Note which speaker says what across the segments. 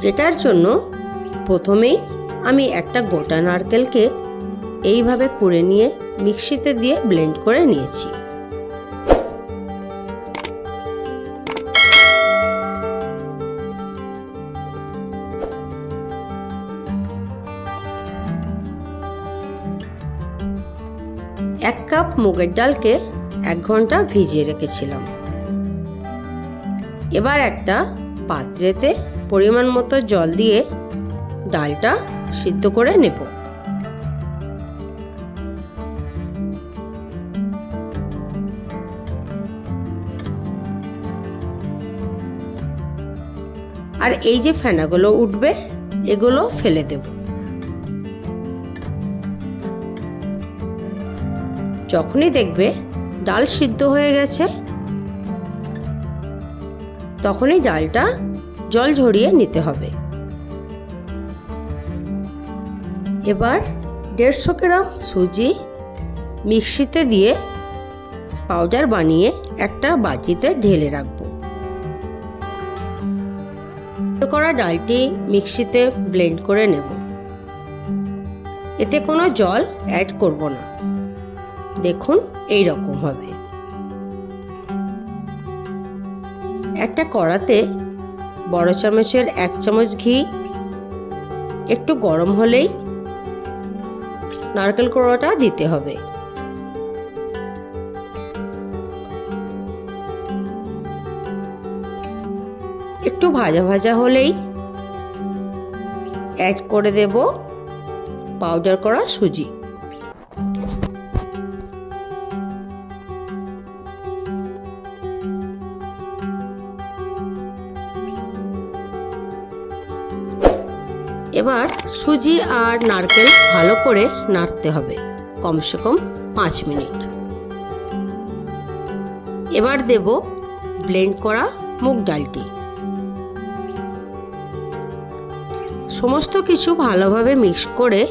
Speaker 1: যেটার জন্য প্রথমেই আমি একটা গোটা নারকেলকে এইভাবে কুড়ে নিয়ে মিক্সিতে দিয়ে ব্লেন্ড করে নিয়েছি। এক কাপ মুগের ডালকে 1 ঘন্টা ভিজিয়ে রেখেছিলাম। এবার একটা পাত্রেতে পরিমাণ মতো জল দিয়ে ডালটা সিদ্ধ করে নেব। আর এই যে ফেনাগুলো উঠবে এগুলো ফেলে দেব। যখনই দেখবে ডাল সিদ্ধ হয়ে গেছে তখনই ডালটা জল ঝরিয়ে নিতে হবে। এবার 150 গ্রাম সুজি মিক্সিতে দিয়ে পাউডার বানিয়ে একটা বাটিতে ঢেলে রাখব। করা ডালটি মিক্সিতে ব্লেন্ড করে নেব। এতে কোনো জল অ্যাড করব না। দেখুন এই রকম হবে। একটা কড়াতে বড় চামচের 1 চামচ ঘি একটু গরম হলেই নারকেল কোড়াটা দিতে হবে। একটু ভাজা ভাজা হলেই অ্যাড করে দেব পাউডার করা সুজি। এবার সুজি আর নারকেল ভালো করে নাড়তে হবে কমসে কম 5 মিনিট। এবার দেব ব্লেন্ড করা মুগ ডালটি। সমস্ত কিছু ভালোভাবে মিক্স করে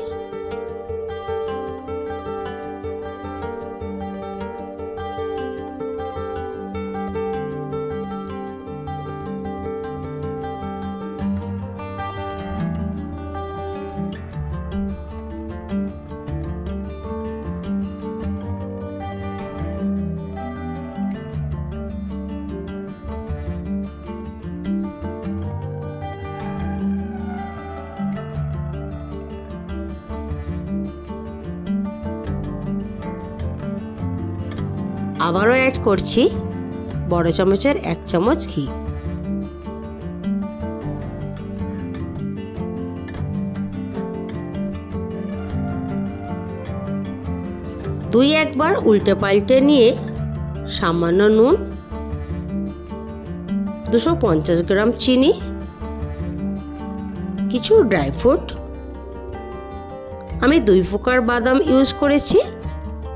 Speaker 1: আবারও অ্যাড করছি বড় চামচের 1 চামচ ঘি। একবার উল্টে পাল্টে নিয়ে সামান্য নুন, 250 গ্রাম চিনি, কিছু ড্রাই ফ্রুট, আমি 2 প্রকার বাদাম ইউজ করেছি।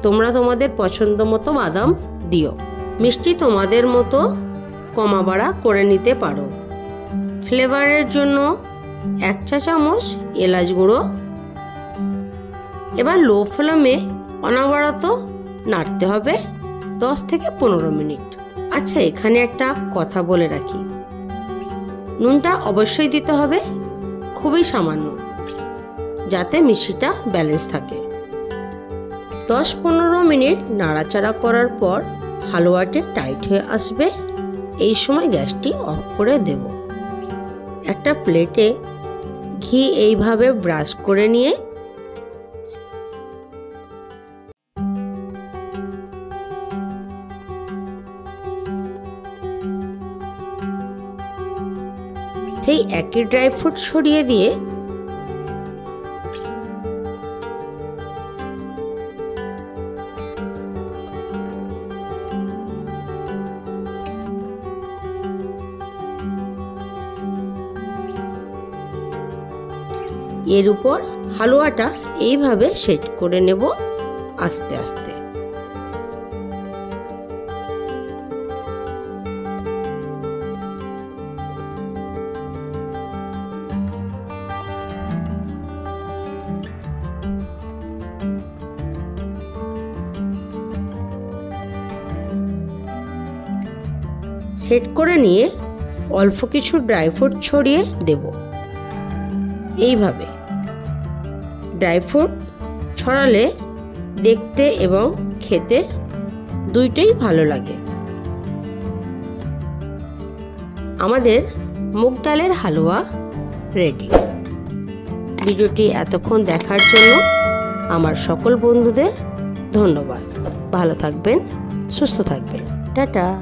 Speaker 1: তোমরা তোমাদের পছন্দ মতো বাদাম দিও। মিষ্টি তোমাদের মতো কমা বাড়া করে নিতে পারো। ফ্লেভারের জন্য 1 চা চামচ এলাচ গুঁড়ো। এবার লো ফ্লেমে অনবরত নাড়তে হবে 10 থেকে 15 মিনিট। আচ্ছা, এখানে একটা কথা বলে রাখি, নুনটা অবশ্যই দিতে হবে, খুবই সামান্য, যাতে মিষ্টিটা ব্যালেন্স থাকে। 10-15 মিনিট নাড়াচাড়া করার পর হালুয়াটি টাইট হয়ে আসবে। এই সময় গ্যাসটি অফ করে দেব। একটা প্লেটে ঘি এইভাবে ব্রাশ করে নিয়ে সেই একই ড্রাই ফ্রুট ছড়িয়ে দিয়ে এর উপর হালুয়াটা এইভাবে সেট করে নেব আস্তে আস্তে। সেট করে নিয়ে অল্প কিছু ড্রাই ফ্রুট ছড়িয়ে দেব। এইভাবে ড্রাই ফ্রুট ছড়ালে দেখতে এবং খেতে দুইটাই ভালো লাগে। আমাদের মুগ ডালের হালুয়া রেডি। ভিডিওটি এতক্ষণ দেখার জন্য আমার সকল বন্ধুদের ধন্যবাদ। ভালো থাকবেন, সুস্থ থাকবেন। টাটা।